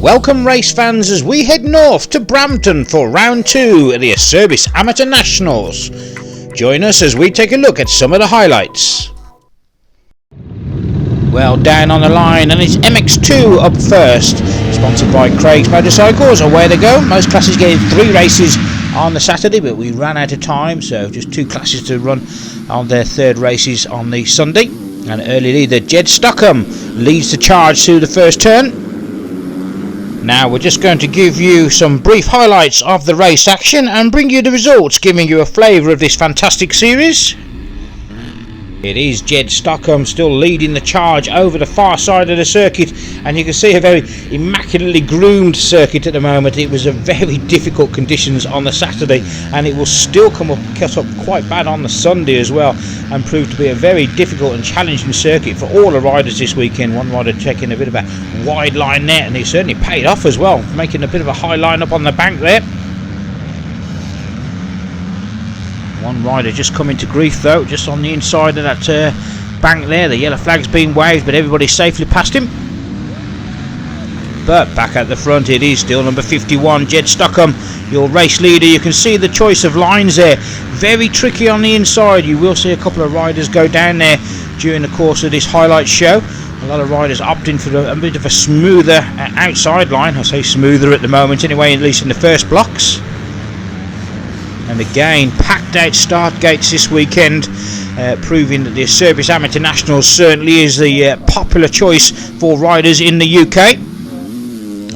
Welcome race fans as we head north to Brampton for round 2 at the Acerbis Amateur Nationals. Join us as we take a look at some of the highlights. Well, down on the line, and it's MX2 up first, sponsored by Craig's Motorcycles. Away they go. Most classes getting 3 races on the Saturday, but we ran out of time, so just 2 classes to run on their 3rd races on the Sunday. And early leader Jed Stockham leads the charge through the first turn. Now we're just going to give you some brief highlights of the race action and bring you the results, giving you a flavour of this fantastic series. It is Jed Stockham still leading the charge over the far side of the circuit, and you can see a very immaculately groomed circuit at the moment. It was a very difficult conditions on the Saturday, and it will still cut up quite bad on the Sunday as well, and prove to be a very difficult and challenging circuit for all the riders this weekend. One rider taking a bit of a wide line there, and it certainly paid off as well, making a bit of a high line up on the bank there. One rider just coming to grief though, just on the inside of that bank there. The yellow flag's been waved, but everybody safely past him. But back at the front it is still number 51, Jed Stockham, your race leader. You can see the choice of lines there, very tricky on the inside. You will see a couple of riders go down there during the course of this highlight show. A lot of riders opting for a bit of a smoother outside line. I say smoother at the moment anyway, at least in the first blocks. And again, packed out start gates this weekend, proving that the Acerbis Amateur Nationals certainly is the popular choice for riders in the UK.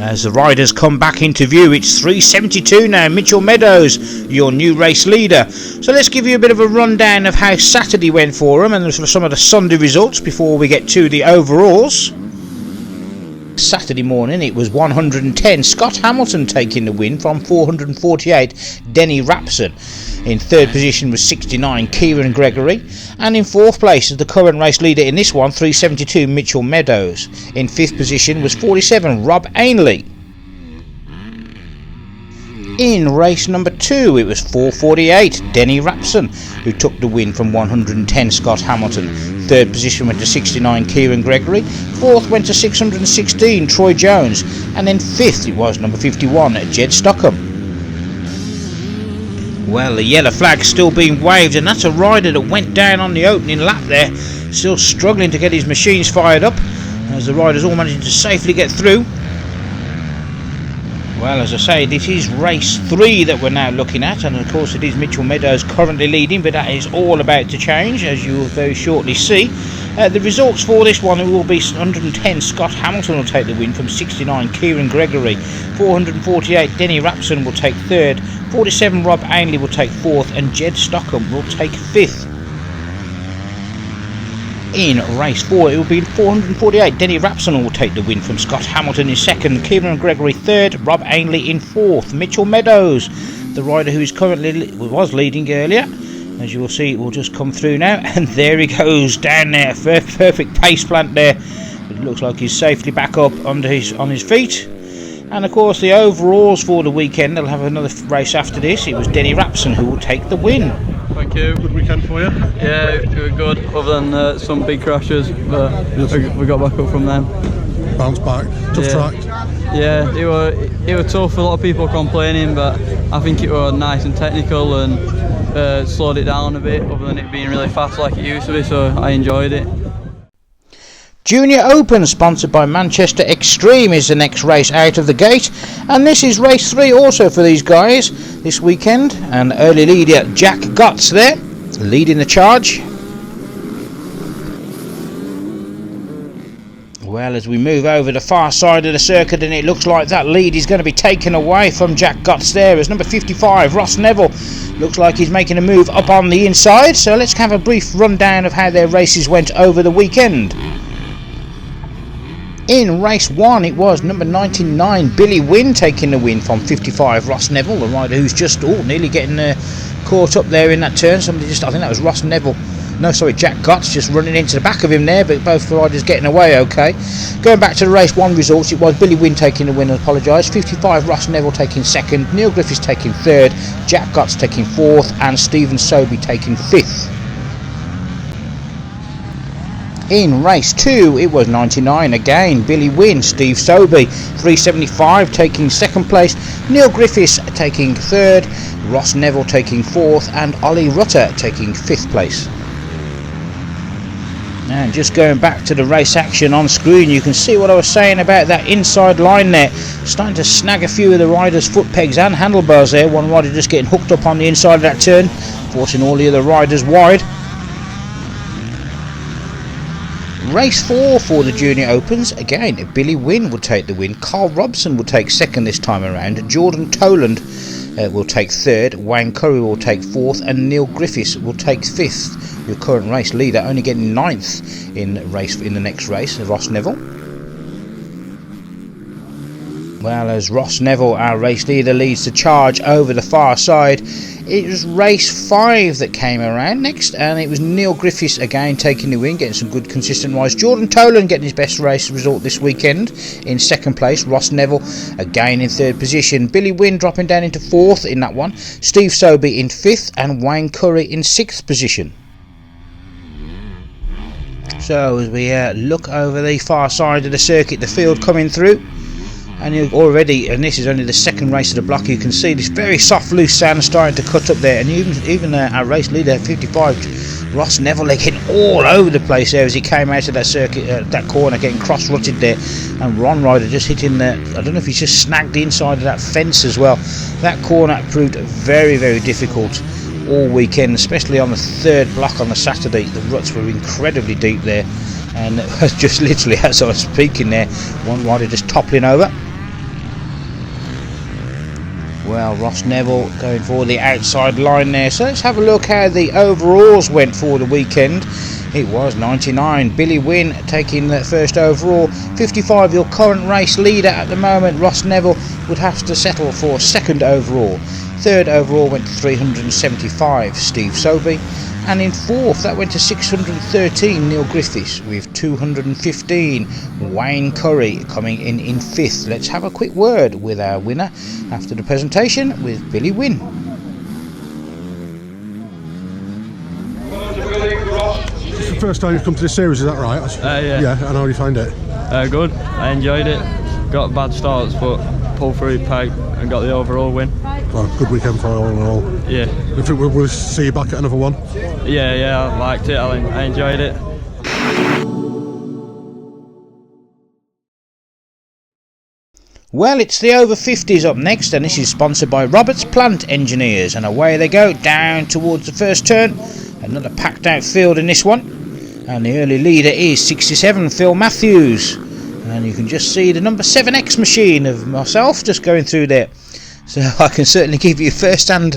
As the riders come back into view, it's 372 now, Mitchell Meadows, your new race leader. So let's give you a bit of a rundown of how Saturday went for him and some of the Sunday results before we get to the overalls. Saturday morning it was 110, Scott Hamilton taking the win from 448, Denny Rapson. In 3rd position was 69, Kieran Gregory, and in 4th place is the current race leader in this one, 372, Mitchell Meadows. In 5th position was 47, Rob Ainley. In race number 2 it was 448, Denny Rapson, who took the win from 110, Scott Hamilton. 3rd position went to 69, Kieran Gregory. 4th went to 616, Troy Jones. And then 5th it was number 51, Jed Stockham. Well, the yellow flag's still being waved, and that's a rider that went down on the opening lap there, still struggling to get his machines fired up, as the riders all managing to safely get through. Well, as I say, this is race 3 that we're now looking at, and of course it is Mitchell Meadows currently leading, but that is all about to change, as you will very shortly see. The results for this one will be 110, Scott Hamilton will take the win from 69, Kieran Gregory. 448, Denny Rapson will take 3rd. 47, Rob Ainley will take 4th, and Jed Stockham will take 5th. In race 4 it will be 448, Denny Rapson will take the win from Scott Hamilton in 2nd, Kieran Gregory 3rd, Rob Ainley in 4th. Mitchell Meadows, the rider who is currently was leading earlier, as you will see, it will just come through now, and there he goes down there, perfect pace plant there. It looks like he's safely back up on his feet. And of course the overalls for the weekend, they'll have another race after this. It was Denny Rapson who will take the win. Thank you. Good weekend for you? Yeah, it was good, other than some big crashes, but we got back up from them. Bounce back, tough track. Yeah, it were tough, a lot of people complaining, but I think it was nice and technical and slowed it down a bit, other than it being really fast like it used to be, so I enjoyed it. Junior Open, sponsored by Manchester Extreme, is the next race out of the gate, and this is race 3 also for these guys this weekend. And early leader Jack Gotts there leading the charge. Well, as we move over the far side of the circuit, and it looks like that lead is going to be taken away from Jack Gotts there, as number 55 Ross Neville looks like he's making a move up on the inside. So let's have a brief rundown of how their races went over the weekend. In race 1 it was number 99 Billy Wynn taking the win from 55 Ross Neville, the rider who's just nearly getting caught up there in that turn. I think that was Ross Neville, no sorry, Jack Gotts just running into the back of him there, but both riders getting away okay. Going back to the race 1 results, it was Billy Wynn taking the win, I apologise. 55 Ross Neville taking 2nd, Neil Griffiths taking 3rd, Jack Gotts taking 4th, and Stephen Sobey taking 5th. In race 2, it was 99 again. Billy Wynn, Steve Sobey, 375 taking second place. Neil Griffiths taking third. Ross Neville taking fourth. And Ollie Rutter taking fifth place. And just going back to the race action on screen, you can see what I was saying about that inside line there. Starting to snag a few of the riders' foot pegs and handlebars there. One rider just getting hooked up on the inside of that turn, forcing all the other riders wide. Race 4 for the Junior Opens. Again, Billy Wynn will take the win. Carl Robson will take second this time around. Jordan Toland will take third. Wayne Curry will take fourth. And Neil Griffiths will take fifth. Your current race leader only getting ninth in the next race, Ross Neville. Well, as Ross Neville, our race leader, leads the charge over the far side, it was race 5 that came around next, and it was Neil Griffiths again taking the win, getting some good consistent rides. Jordan Toland getting his best race result this weekend in second place. Ross Neville again in third position. Billy Wynn dropping down into fourth in that one. Steve Sobey in fifth, and Wayne Curry in sixth position. So as we look over the far side of the circuit, the field coming through, and you already, and this is only the second race of the block, you can see this very soft loose sand starting to cut up there, and even our race leader 55 Ross Neville, they're getting all over the place there as he came out of that circuit, that corner, getting cross-rutted there, and Ron Ryder just hitting the, I don't know if he's just snagged the inside of that fence as well. That corner proved very, very difficult all weekend, especially on the third block on the Saturday. The ruts were incredibly deep there, and it was just literally as I was speaking there, one rider just toppling over. Well, Ross Neville going for the outside line there. So let's have a look how the overalls went for the weekend. It was 99. Billy Wynn taking the first overall. 55, your current race leader at the moment, Ross Neville, would have to settle for second overall. Third overall went to 375, Steve Sobey. And in fourth, that went to 613, Neil Griffiths, with 215. Wayne Curry coming in fifth. Let's have a quick word with our winner after the presentation with Billy Wynn. It's the first time you've come to this series, is that right? Yeah. Yeah, and how do you find it? Good. I enjoyed it. Got bad starts, but pulled through peg and got the overall win. Well, good weekend for all in all. Yeah. I think we'll see you back at another one. Yeah, I liked it. I enjoyed it. Well, it's the over 50s up next, and this is sponsored by Roberts Plant Engineers, and away they go down towards the first turn. Another packed out field in this one, and the early leader is 67, Phil Matthews, and you can just see the number 7X machine of myself just going through there. So I can certainly give you first-hand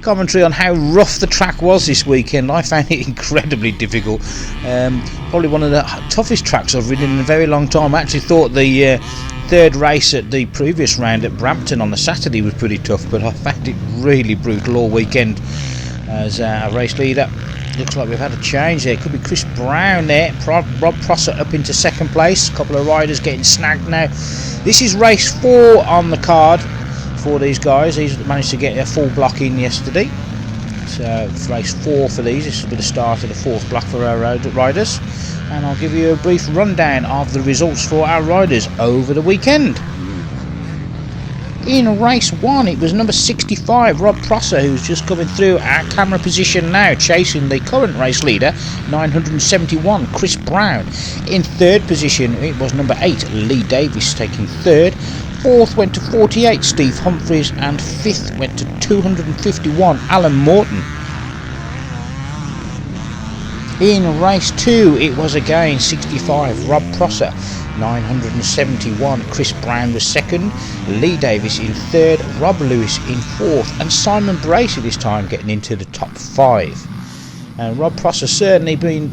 commentary on how rough the track was this weekend. I found it incredibly difficult. Probably one of the toughest tracks I've ridden in a very long time. I actually thought the third race at the previous round at Brampton on the Saturday was pretty tough, but I found it really brutal all weekend. As our race leader, looks like we've had a change there. It could be Chris Brown there. Rob Prosser up into second place. A couple of riders getting snagged now. This is race 4 on the card for these guys. These managed to get a full block in yesterday, so it's race 4 for these. This will be the start of the 4th block for our riders, and I'll give you a brief rundown of the results for our riders over the weekend. In race 1, it was number 65, Rob Prosser, who's just coming through our camera position now, chasing the current race leader, 971, Chris Brown. In third position, it was number 8, Lee Davis, taking third. Fourth went to 48, Steve Humphries, and fifth went to 251, Alan Morton. In race 2, it was again 65, Rob Prosser, 971, Chris Brown was second, Lee Davis in third, Rob Lewis in fourth, and Simon Bracey this time getting into the top 5. And Rob Prosser certainly been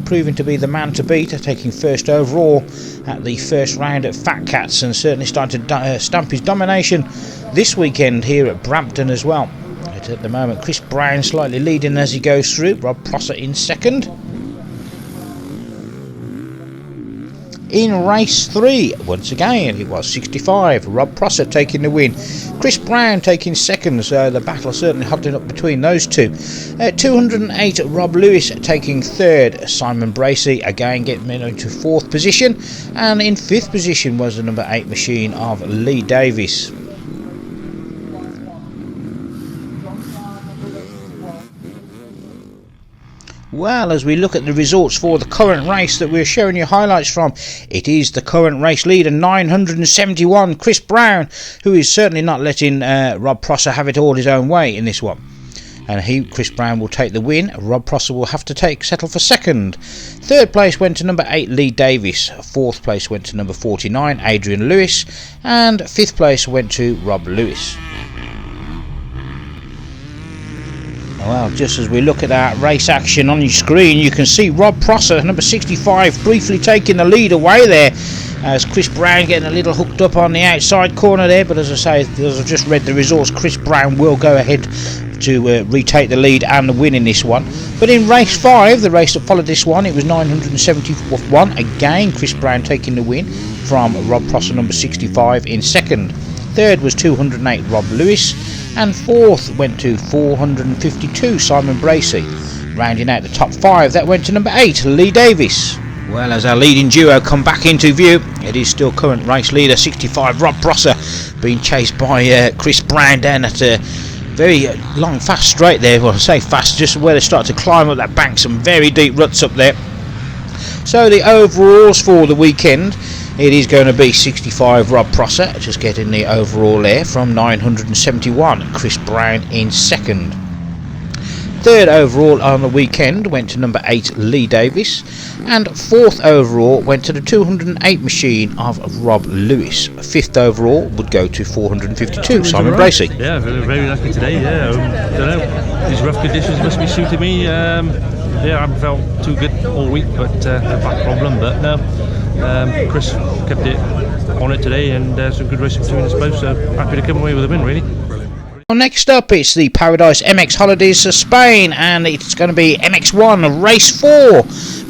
proving to be the man to beat, taking first overall at the first round at Fat Cats, and certainly starting to stamp his domination this weekend here at Brampton as well. But at the moment, Chris Brown slightly leading as he goes through, Rob Prosser in second. In race 3, once again, it was 65. Rob Prosser taking the win. Chris Brown taking second, so the battle certainly hotting up between those two. 208, Rob Lewis taking third. Simon Bracey again getting into 4th position. And in 5th position was the number 8 machine of Lee Davis. Well, as we look at the results for the current race that we're showing you highlights from, it is the current race leader, 971, Chris Brown, who is certainly not letting Rob Prosser have it all his own way in this one. And Chris Brown will take the win. Rob Prosser will have to settle for second. 3rd place went to number 8, Lee Davis. 4th place went to number 49, Adrian Lewis. And 5th place went to Rob Lewis. Well, just as we look at that race action on your screen, you can see Rob Prosser, number 65, briefly taking the lead away there, as Chris Brown getting a little hooked up on the outside corner there. But as I say, as I've just read the results, Chris Brown will go ahead to retake the lead and the win in this one. But in race 5, the race that followed this one, it was 971. Again, Chris Brown taking the win from Rob Prosser, number 65, in second. 3rd was 208, Rob Lewis. And 4th went to 452, Simon Bracey. Rounding out the top 5, that went to number 8, Lee Davis. Well, as our leading duo come back into view, it is still current race leader, 65, Rob Prosser, being chased by Chris Brown down at a very long, fast straight there. Well, I say fast, just where they start to climb up that bank, some very deep ruts up there. So the overalls for the weekend, it is going to be 65 Rob Prosser, just getting the overall there from 971. Chris Brown in second. 3rd overall on the weekend went to number 8, Lee Davis. And 4th overall went to the 208 machine of Rob Lewis. 5th overall would go to 452, Simon Bracey. Yeah, very lucky today. Yeah, don't know. These rough conditions must be suiting me. Yeah, I haven't felt too good all week, but a back problem. But no, Chris kept it on it today, and some good racing between us both. So happy to come away with a win, really. Well, next up, it's the Paradise MX Holidays to Spain, and it's going to be MX1 Race 4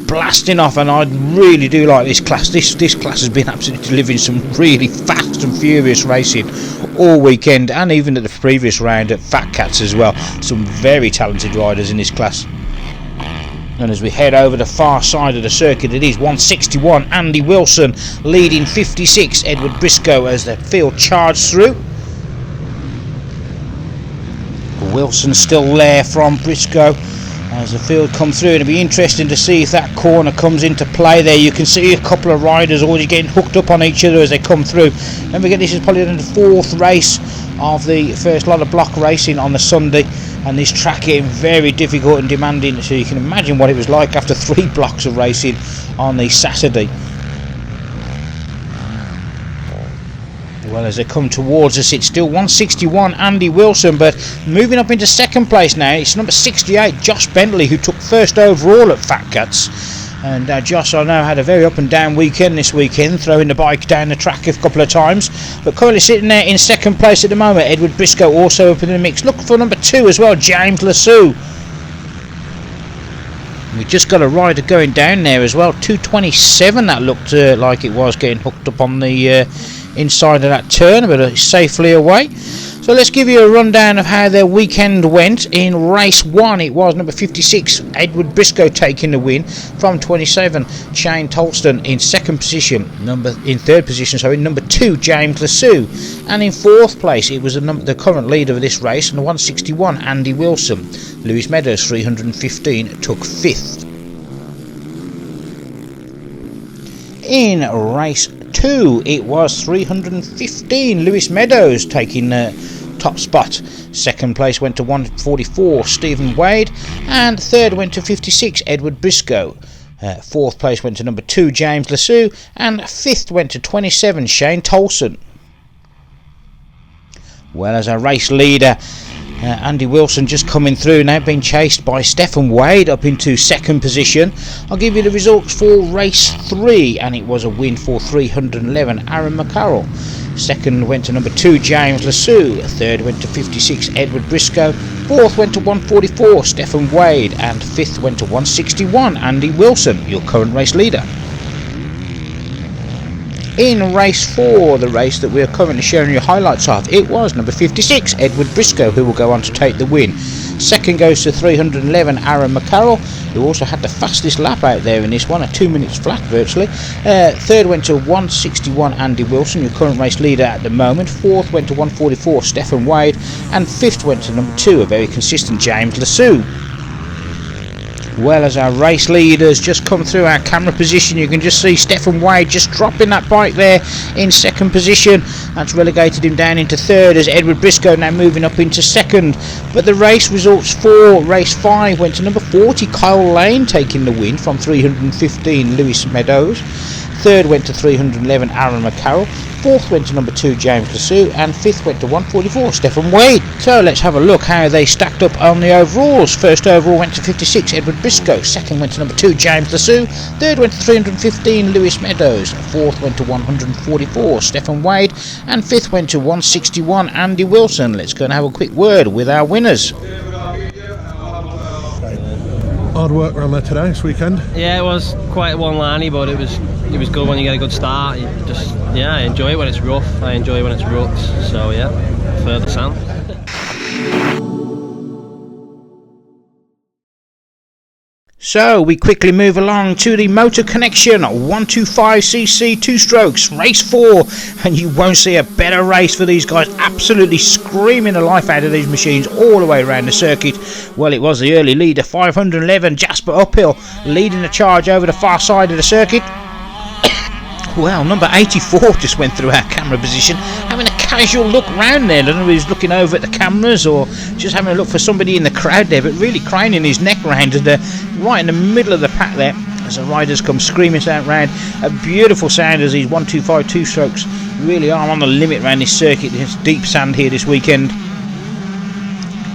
blasting off. And I really do like this class. This class has been absolutely delivering some really fast and furious racing all weekend, and even at the previous round at Fat Cats as well. Some very talented riders in this class. And as we head over the far side of the circuit, it is 161 Andy Wilson leading 56 Edward Briscoe as the field charged through. Wilson still there from Briscoe as the field comes through. It'll be interesting to see if that corner comes into play there. You can see a couple of riders already getting hooked up on each other as they come through. Don't forget, this is probably the 4th race of the first lot of block racing on the Sunday, and this track getting very difficult and demanding, so you can imagine what it was like after 3 blocks of racing on the Saturday. Well, as they come towards us, it's still 161 Andy Wilson, but moving up into second place now, it's number 68 Josh Bentley, who took first overall at Fat Cats. And Josh, I know, had a very up and down weekend this weekend, throwing the bike down the track a couple of times, but currently sitting there in second place at the moment. Edward Briscoe also up in the mix. Look for number 2 as well, James Lassou. We just got a rider going down there as well, 227. That looked like it was getting hooked up on the inside of that turn, but it's safely away. So let's give you a rundown of how their weekend went. In race 1, it was number 56 Edward Briscoe taking the win from 27 Shane Tolston in second position. In third position, number 2 James Lassou, and in 4th place it was the current leader of this race, and the 161 Andy Wilson. Lewis Meadows 315 took 5th. In race 2, it was 315 Lewis Meadows taking top spot. Second place went to 144 Stephen Wade, and third went to 56 Edward Briscoe. 4th place went to number 2 James Lassou, and 5th went to 27 Shane Tolson. Well, as our race leader, Andy Wilson just coming through now, being chased by Stephen Wade up into second position. I'll give you the results for race 3, and it was a win for 311 Aaron McCarroll. Second went to number 2 James Lassou, third went to 56 Edward Briscoe, 4th went to 144 Stephen Wade, and 5th went to 161 Andy Wilson, your current race leader. In race 4, the race that we are currently showing you highlights of, it was number 56, Edward Briscoe, who will go on to take the win. Second goes to 311, Aaron McCarroll, who also had the fastest lap out there in this one, at 2 minutes flat virtually. Third went to 161, Andy Wilson, your current race leader at the moment. Fourth went to 144, Stephen Wade, and fifth went to number 2, a very consistent James Lasue. Well, as our race leaders just come through our camera position, you can just see Stephen Wade just dropping that bike there in second position. That's relegated him down into third, as Edward Briscoe now moving up into second. But the race results for race 5 went to number 40, Kyle Lane, taking the win from 315, Lewis Meadows. Third went to 311, Aaron McCarroll. Fourth went to number 2, James Lasue, and fifth went to 144, Stephen Wade. So let's have a look how they stacked up on the overalls. First overall went to 56, Edward Briscoe. Second went to number 2, James Lasue. Third went to 315, Lewis Meadows. Fourth went to 144, Stephen Wade, and fifth went to 161, Andy Wilson. Let's go and have a quick word with our winners. Hard work around there today, this weekend. Yeah, it was quite one-liney, but it was good when you get a good start. You just, yeah, I enjoy it when it's rough. I enjoy it when it's ruts. So yeah, further sound. So we quickly move along to the Motor Connection 125cc 2 strokes race 4, and you won't see a better race for these guys, absolutely screaming the life out of these machines all the way around the circuit. Well, it was the early leader, 511, Jasper Uphill, leading the charge over the far side of the circuit. Well, number 84 just went through our camera position, having a casual look round there. I don't know if he was looking over at the cameras or just having a look for somebody in the crowd there, but really craning his neck round right in the middle of the pack there as the riders come screaming out round. A beautiful sound as these 125 2 strokes really are on the limit around this circuit. There's deep sand here this weekend.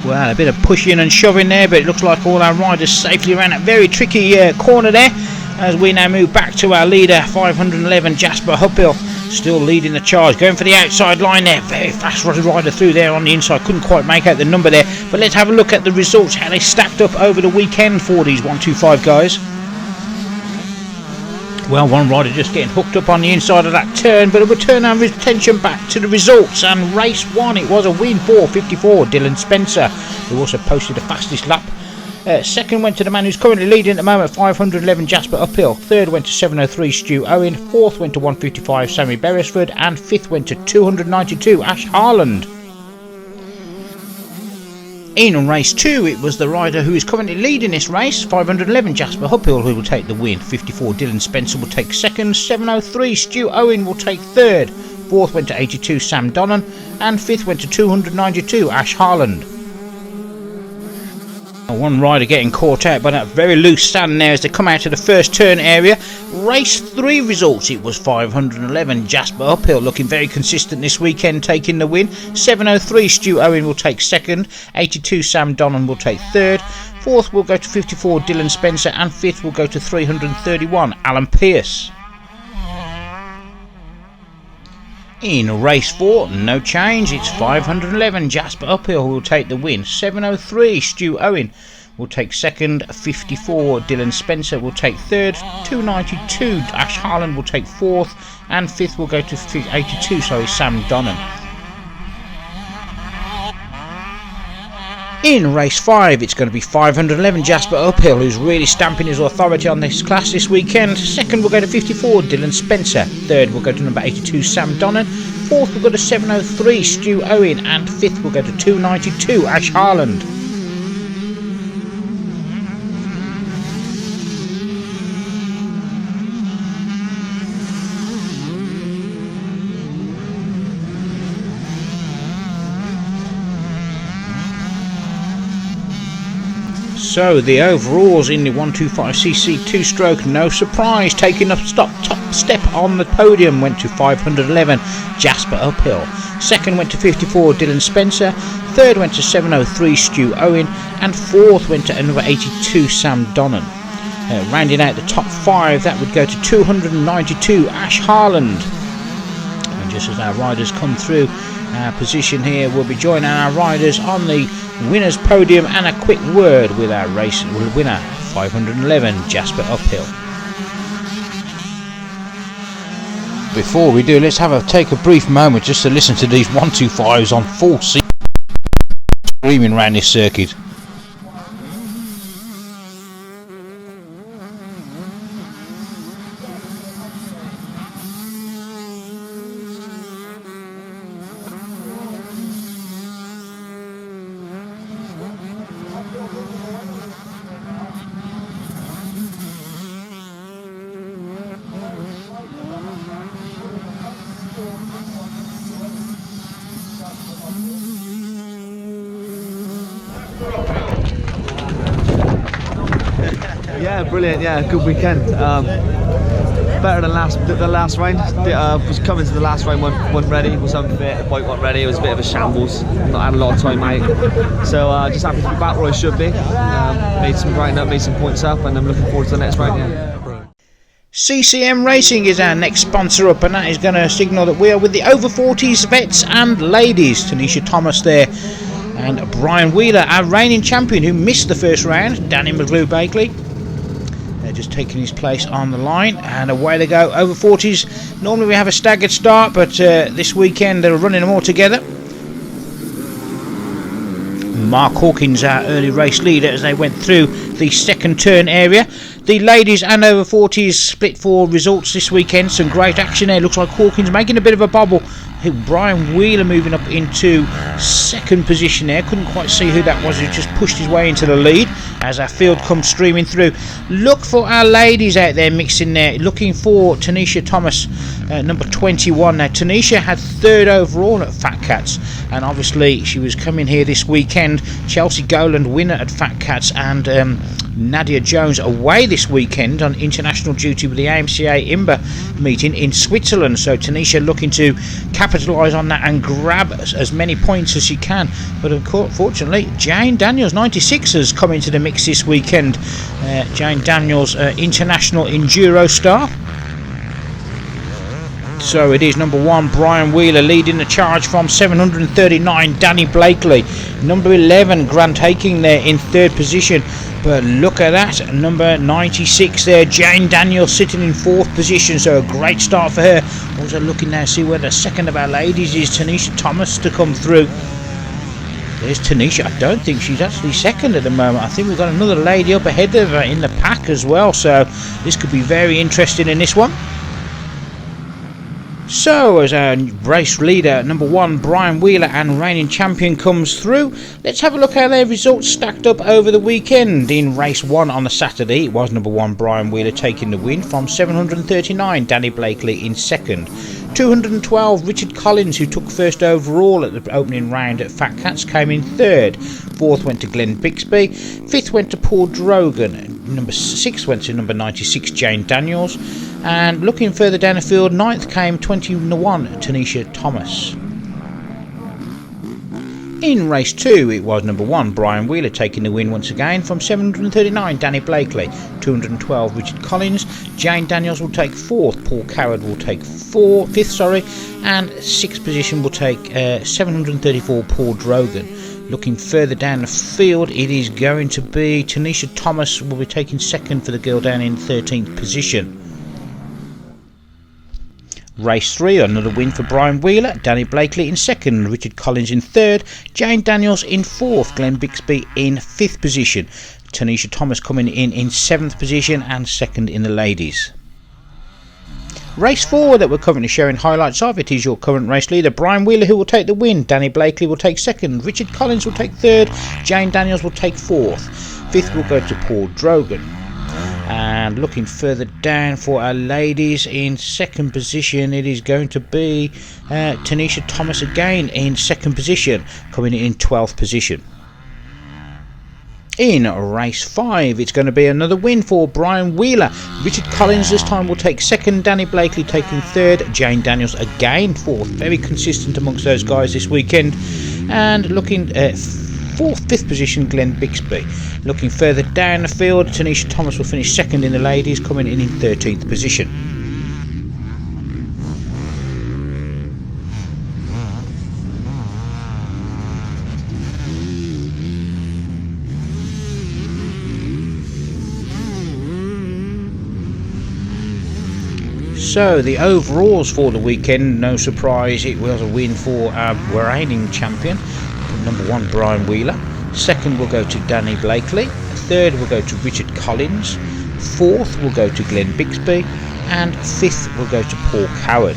Well, a bit of pushing and shoving there, but it looks like all our riders safely around that very tricky corner there. As we now move back to our leader, 511, Jasper Uphill, still leading the charge, going for the outside line there. Very fast rider through there on the inside, couldn't quite make out the number there. But let's have a look at the results, how they stacked up over the weekend for these 125 guys. Well, one rider just getting hooked up on the inside of that turn, but we'll turn our attention back to the results. And race 1, it was a win for 54, Dylan Spencer, who also posted the fastest lap. Second went to the man who's currently leading at the moment, 511, Jasper Uphill. Third went to 703, Stu Owen. Fourth went to 155, Sammy Beresford. And fifth went to 292, Ash Harland. In race 2, it was the rider who is currently leading this race, 511, Jasper Uphill, who will take the win. 54, Dylan Spencer will take second. 703, Stu Owen will take third. Fourth went to 82, Sam Donnan. And fifth went to 292, Ash Harland. One rider getting caught out by that very loose sand there as they come out to the first turn area. Race 3 results, it was 511, Jasper Uphill, looking very consistent this weekend, taking the win. 703, Stu Owen will take second. 82, Sam Donnan will take third. Fourth will go to 54, Dylan Spencer, and fifth will go to 331, Alan Pearce. In race 4, no change, it's 511, Jasper Uphill who will take the win. 703, Stu Owen will take second. 54, Dylan Spencer will take third. 292, Ash Harland will take fourth. And fifth will go to 82, Sam Donnan. In race 5, it's going to be 511, Jasper Uphill, who's really stamping his authority on this class this weekend. Second will go to 54, Dylan Spencer. Third will go to number 82, Sam Donnan. Fourth will go to 703, Stu Owen. And fifth will go to 292, Ash Harland. So the overalls in the 125cc 2-stroke, no surprise, taking a top step on the podium went to 511, Jasper Uphill. Second went to 54, Dylan Spencer. Third went to 703, Stu Owen. And fourth went to number 82, Sam Donnan. Rounding out the top 5, that would go to 292, Ash Harland. And just as our riders come through our position here, we'll be joining our riders on the winners podium and a quick word with our race winner, 511, Jasper Uphill. Before we do, let's take a brief moment just to listen to these 125s on full speed screaming around this circuit. Yeah, brilliant. Yeah, good weekend. Better than the last round. Was coming to the last round, wasn't ready, was unfit, the bike wasn't ready, it was a bit of a shambles. Not had a lot of time out. So just happy to be back where I should be. Made some grind up, made some points up, and I'm looking forward to the next round. Yeah. CCM Racing is our next sponsor up, and that is going to signal that we are with the over 40s vets and ladies. Tanisha Thomas there, and Brian Wheeler, our reigning champion, who missed the first round. Danny McGrew-Bakley just taking his place on the line, and away they go. Over 40s, normally we have a staggered start, but this weekend they're running them all together. Mark Hawkins, our early race leader, as they went through the second turn area. The ladies and over 40s split for results this weekend. Some great action there. Looks like Hawkins making a bit of a bubble. Brian Wheeler moving up into second position there. Couldn't quite see who that was. He just pushed his way into the lead as our field comes streaming through. Look for our ladies out there mixing there. Looking for Tanisha Thomas, number 21. Now Tanisha had third overall at Fat Cats, and obviously she was coming here this weekend. Chelsea Goland winner at Fat Cats, and Nadia Jones away this weekend on international duty with the AMCA IMBA meeting in Switzerland. So Tanisha looking to capitalise on that and grab as many points as she can. But unfortunately, Jane Daniels 96 has come into the mix this weekend. Jane Daniels, international enduro star. So it is number 1 Brian Wheeler leading the charge from 739, Danny Blakely. Number 11 Grant Haking there in third position. But look at that, number 96 there, Jane Daniels sitting in fourth position, so a great start for her. Also looking now to see where the second of our ladies is, Tanisha Thomas, to come through. There's Tanisha. I don't think she's actually second at the moment. I think we've got another lady up ahead of her in the pack as well, so this could be very interesting in this one. So, as our race leader, number 1 Brian Wheeler and reigning champion comes through, let's have a look how their results stacked up over the weekend. In race 1 on the Saturday, it was number 1 Brian Wheeler taking the win from 739, Danny Blakely in second. 212 Richard Collins, who took first overall at the opening round at Fat Cats, came in third. Fourth went to Glenn Bixby. Fifth went to Paul Drogan. Number 6 went to number 96 Jane Daniels. And looking further down the field, 9th came 21 Tanisha Thomas. In race 2, it was number 1 Brian Wheeler taking the win once again from 739 Danny Blakely. 212 Richard Collins. Jane Daniels will take 4th. Paul Coward will take 5th, and 6th position will take 734 Paul Drogan. Looking further down the field, it is going to be Tanisha Thomas will be taking 2nd for the girl down in 13th position. Race 3, another win for Brian Wheeler, Danny Blakely in 2nd, Richard Collins in 3rd, Jane Daniels in 4th, Glenn Bixby in 5th position, Tanisha Thomas coming in 7th position and 2nd in the ladies. Race 4 that we're currently showing highlights of, it is your current race leader Brian Wheeler who will take the win, Danny Blakely will take 2nd, Richard Collins will take 3rd, Jane Daniels will take 4th, 5th will go to Paul Drogan. And looking further down for our ladies in 2nd position, it is going to be Tanisha Thomas again in 2nd position, coming in 12th position. In race 5, it's going to be another win for Brian Wheeler. Richard Collins this time will take 2nd, Danny Blakely taking 3rd, Jane Daniels again 4th. Very consistent amongst those guys this weekend. And looking at 5th position, Glenn Bixby. Looking further down the field, Tanisha Thomas will finish 2nd in the ladies, coming in 13th position. So the overalls for the weekend, no surprise, it was a win for our reigning champion, number 1 Brian Wheeler. Second will go to Danny Blakely. Third will go to Richard Collins. Fourth will go to Glenn Bixby, and fifth will go to Paul Coward.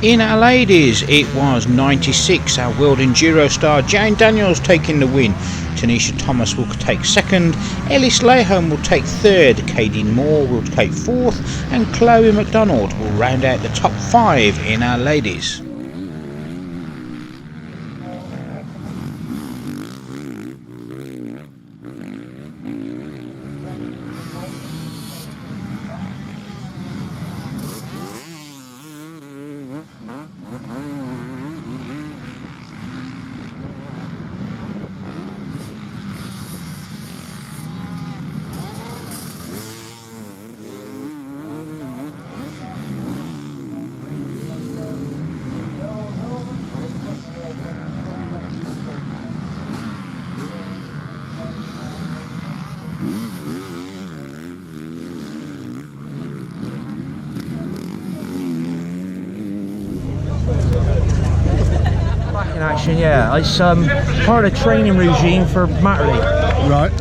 In our ladies, it was 96, our World Enduro star Jane Daniels taking the win. Tanisha Thomas will take second, Ellis Lahome will take third, Kadeen Moore will take fourth, and Chloe McDonald will round out the top 5 in our ladies. In action, yeah. It's part of the training regime for Matterley. Right.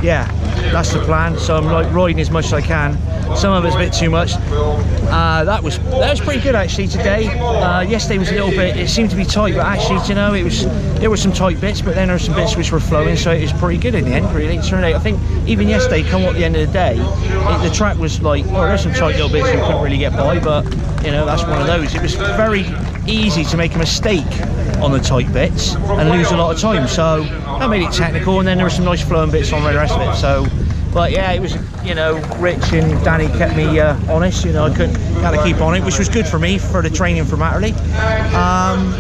Yeah, that's the plan. So I'm like riding as much as I can. Some of it's a bit too much. That was pretty good actually today. Yesterday was a little bit. It seemed to be tight, but actually, you know, there were some tight bits, but then there were some bits which were flowing. So it was pretty good in the end. Really, it turned out. I think even yesterday, come at the end of the day, the track was like, well, there's some tight little bits we couldn't really get by, but you know, that's one of those. It was very easy to make a mistake on the tight bits and lose a lot of time, so that made it technical, and then there were some nice flowing bits on the rest of it. So, but yeah, it was, you know, Rich and Danny kept me honest. You know, I had to keep on it, which was good for me for the training for Matterley.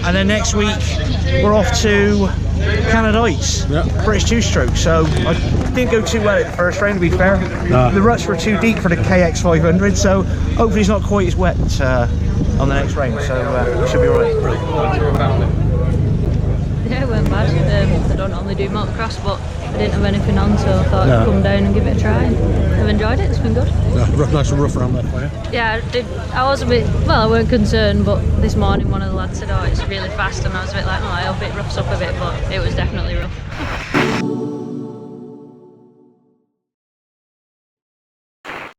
And then next week we're off to Canadites, British two-stroke. So I didn't go too well at the first round, to be fair. The ruts were too deep for the KX 500, so hopefully it's not quite as wet on the next round. So we should be alright. Yeah, it weren't bad. I don't normally do motocross, but I didn't have anything on, so I thought I'd come down and give it a try. I've enjoyed it, it's been good. Nice and rough around there for you. Yeah, I was a bit, well, I weren't concerned, but this morning one of the lads said, oh, it's really fast, and I was a bit like, oh, I hope it roughs up a bit, but it was definitely rough.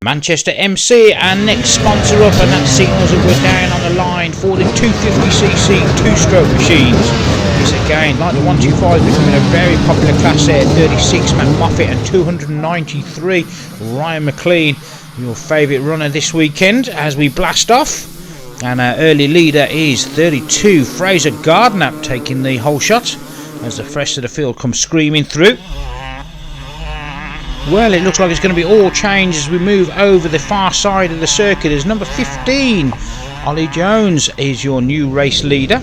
Manchester MC, our next sponsor up, and that signals that we're down on the line for the 250cc two-stroke machines. This again, like the 125, becoming a very popular class there. 36 Matt Moffat and 293 Ryan McLean, your favourite runner this weekend as we blast off. And our early leader is 32 Fraser Gardner, taking the whole shot as the rest of the field comes screaming through. Well, it looks like it's going to be all changed as we move over the far side of the circuit. As number 15, Ollie Jones, is your new race leader.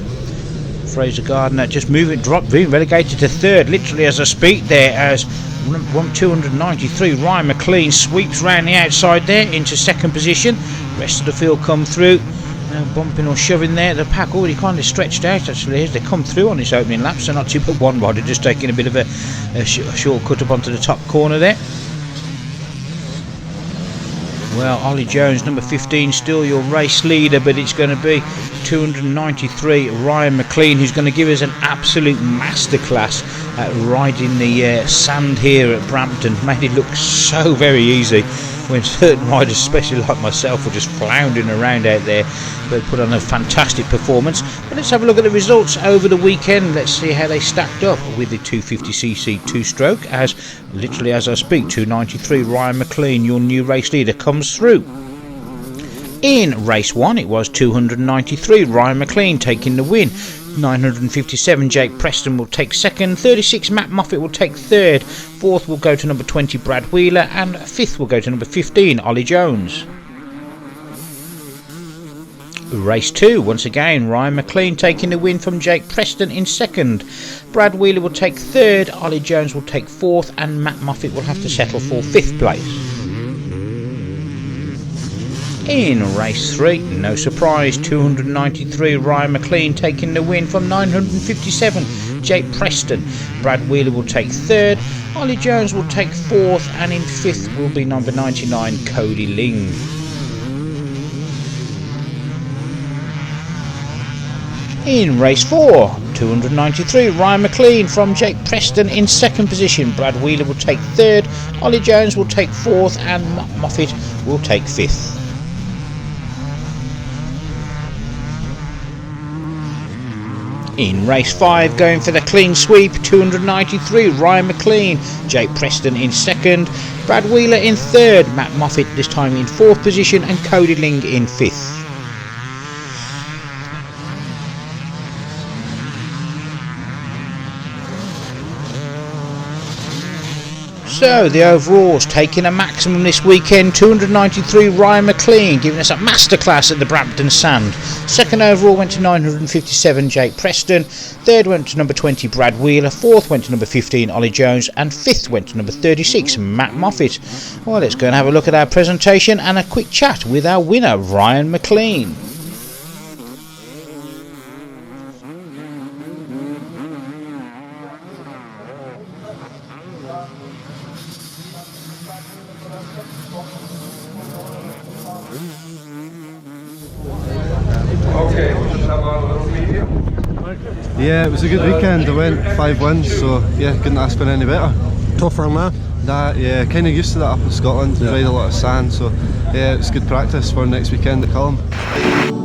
Fraser Gardner just being relegated to third, literally as I speak there, as 293 Ryan McLean sweeps round the outside there into second position. Rest of the field come through. Now bumping or shoving there. The pack already kind of stretched out actually as they come through on this opening lap, so not too but one rider just taking a bit of a shortcut up onto the top corner there. Well, Ollie Jones, number 15, still your race leader, but it's going to be 293 Ryan McLean, who's going to give us an absolute masterclass at riding the sand here at Brampton. Made it look so very easy when certain riders, especially like myself, were just floundering around out there, but put on a fantastic performance. But let's have a look at the results over the weekend. Let's see how they stacked up with the 250cc two-stroke, as literally as I speak, 293 Ryan McLean, your new race leader, comes through. In race 1, it was 293 Ryan McLean taking the win. 957 Jake Preston will take second, 36 Matt Moffat will take third, fourth will go to number 20 Brad Wheeler, and fifth will go to number 15 Ollie Jones. Race 2, once again Ryan McLean taking the win from Jake Preston in second, Brad Wheeler will take third, Ollie Jones will take fourth, and Matt Moffat will have to settle for fifth place. In race 3, no surprise, 293 Ryan McLean taking the win from 957 Jake Preston. Brad Wheeler will take 3rd, Ollie Jones will take 4th, and in 5th will be number 99 Cody Ling. In race 4, 293, Ryan McLean from Jake Preston in 2nd position. Brad Wheeler will take 3rd, Ollie Jones will take 4th, and Matt Moffat will take 5th. In race 5, going for the clean sweep, 293, Ryan McLean, Jake Preston in 2nd, Brad Wheeler in 3rd, Matt Moffat this time in 4th position, and Cody Ling in 5th. So the overalls taking a maximum this weekend, 293 Ryan McLean giving us a masterclass at the Brampton Sand. 2nd overall went to 957 Jake Preston, 3rd went to number 20 Brad Wheeler, 4th went to number 15 Ollie Jones, and 5th went to number 36 Matt Moffat. Well, let's go and have a look at our presentation and a quick chat with our winner Ryan McLean. Yeah, it was a good weekend. I went 5 wins, so yeah, couldn't ask for any better. Tough run, man. That, yeah, kind of used to that up in Scotland. We ride a lot of sand, so yeah, it's good practice for next weekend at Cullum.